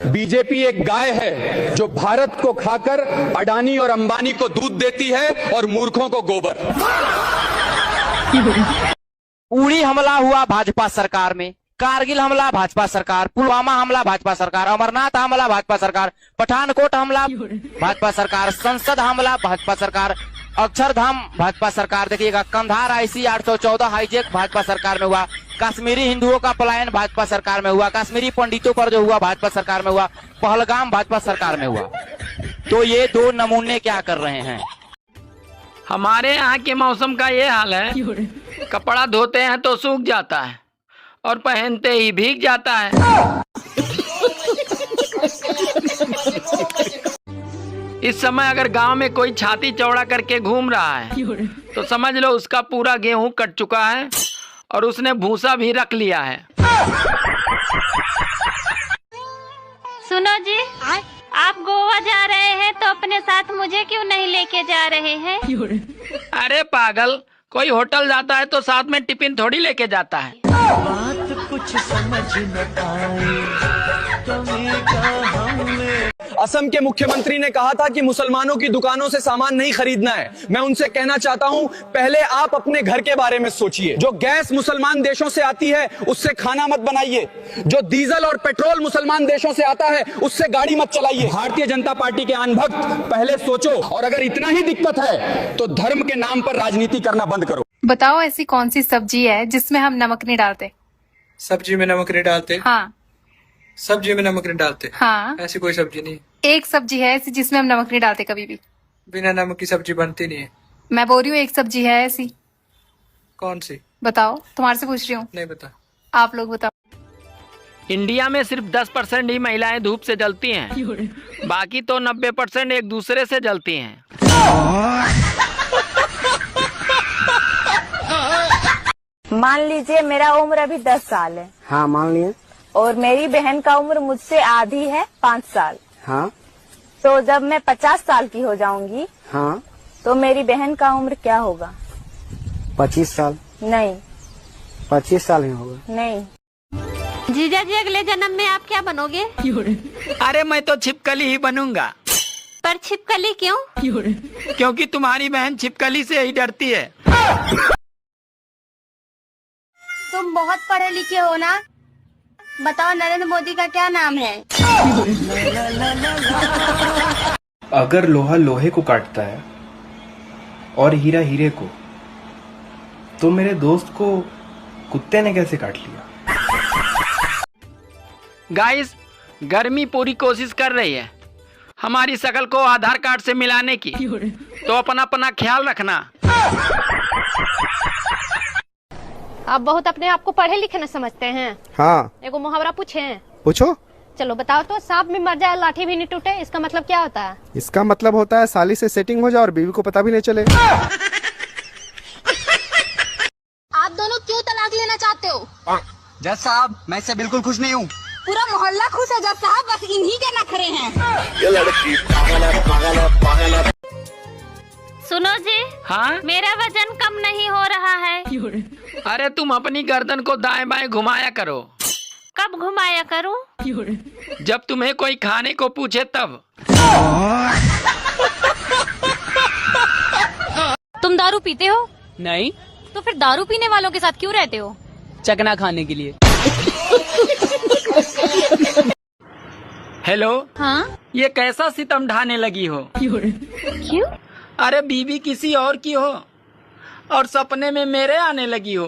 BJP एक गाय है जो भारत को खाकर अडानी और अंबानी को दूध देती है और मूर्खों को गोबर। उड़ी हमला हुआ भाजपा सरकार में, कारगिल हमला भाजपा सरकार, पुलवामा हमला भाजपा सरकार, अमरनाथ हमला भाजपा सरकार, पठानकोट हमला भाजपा सरकार, संसद हमला भाजपा सरकार, अक्षरधाम भाजपा सरकार। देखिएगा, कंधार आईसी 814 हाईजेक भाजपा सरकार में हुआ, कश्मीरी हिंदुओं का पलायन भाजपा सरकार में हुआ, कश्मीरी पंडितों पर जो हुआ भाजपा सरकार में हुआ, पहलगाम भाजपा सरकार में हुआ। तो ये दो नमूने क्या कर रहे हैं। हमारे यहाँ के मौसम का ये हाल है, कपड़ा धोते हैं तो सूख जाता है और पहनते ही भीग जाता है। इस समय अगर गांव में कोई छाती चौड़ा करके घूम रहा है तो समझ लो उसका पूरा गेहूं कट चुका है और उसने भूसा भी रख लिया है। सुनो जी, आप गोवा जा रहे हैं तो अपने साथ मुझे क्यों नहीं लेके जा रहे हैं? अरे पागल, कोई होटल जाता है तो साथ में टिफिन थोड़ी लेके जाता है। बात कुछ समझ न आए, कमी का हमने। असम के मुख्यमंत्री ने कहा था कि मुसलमानों की दुकानों से सामान नहीं खरीदना है। मैं उनसे कहना चाहता हूं, पहले आप अपने घर के बारे में सोचिए। जो गैस मुसलमान देशों से आती है उससे खाना मत बनाइए, जो डीजल और पेट्रोल मुसलमान देशों से आता है उससे गाड़ी मत चलाइए। भारतीय जनता पार्टी के अनभक्त, पहले सोचो, और अगर इतना ही दिक्कत है तो धर्म के नाम पर राजनीति करना बंद करो। बताओ ऐसी कौन सी सब्जी है जिसमें हम नमक नहीं डालते? सब्जी में नमक नहीं डालते? हाँ। सब्जी में नमक नहीं डालते? हाँ। ऐसी कोई सब्जी नहीं। एक सब्जी है ऐसी जिसमें हम नमक नहीं डालते कभी भी। बिना नमक की सब्जी बनती नहीं है। मैं बोल रही हूँ एक सब्जी है ऐसी। कौन सी? बताओ, तुम्हारे से पूछ रही हूँ। नहीं बता। आप लोग बताओ। इंडिया में सिर्फ 10% ही महिलाएं धूप से जलती हैं, बाकी तो 90% एक दूसरे से जलती हैं। मान लीजिए मेरा उम्र अभी 10 साल है। हाँ, मान लिए। और मेरी बहन का उम्र मुझसे आधी है, 5 साल। हाँ। तो जब मैं 50 साल की हो जाऊंगी, हाँ, तो मेरी बहन का उम्र क्या होगा? 25 साल। नहीं। 25 साल ही होगा। नहीं। जीजा जी, अगले जन्म में आप क्या बनोगे? अरे मैं तो छिपकली ही बनूंगा। पर छिपकली क्यों? क्योंकि तुम्हारी बहन छिपकली से ही डरती है। तुम बहुत पढ़े लिखे हो ना? बताओ, नरेंद्र मोदी का क्या नाम है? अगर लोहा लोहे को काटता है और हीरा हीरे को, तो मेरे दोस्त को कुत्ते ने कैसे काट लिया? गाइस, गर्मी पूरी कोशिश कर रही है हमारी शकल को आधार कार्ड से मिलाने की, तो अपना ख्याल रखना। आप बहुत अपने आप को पढ़े लिखे न समझते हैं। हाँ। एगो मुहावरा पूछे? पूछो। चलो बताओ तो। सांप भी मर जाए लाठी भी नहीं टूटे, इसका मतलब क्या होता है? इसका मतलब होता है साली से सेटिंग हो जाए और बीवी को पता भी नहीं चले। आप दोनों क्यों तलाक लेना चाहते हो? जज साहब, मैं इससे बिल्कुल खुश नहीं हूँ। पूरा मोहल्ला खुश है जज साहब, बस इन्हीं के नखरे हैं। ये लड़की पागल है, पागल है, पागल है। सुनो जी। हाँ? मेरा वजन कम नहीं हो रहा है। अरे तुम अपनी गर्दन को दाएं बाएं घुमाया करो। कब घुमाया करूं? जब तुम्हें कोई खाने को पूछे तब। तुम दारू पीते हो? नहीं। तो फिर दारू पीने वालों के साथ क्यों रहते हो? चकना खाने के लिए। हेलो। हाँ? ये कैसा सितम ढाने लगी हो? क्यों? अरे बीवी किसी और की हो और सपने में मेरे आने लगी हो।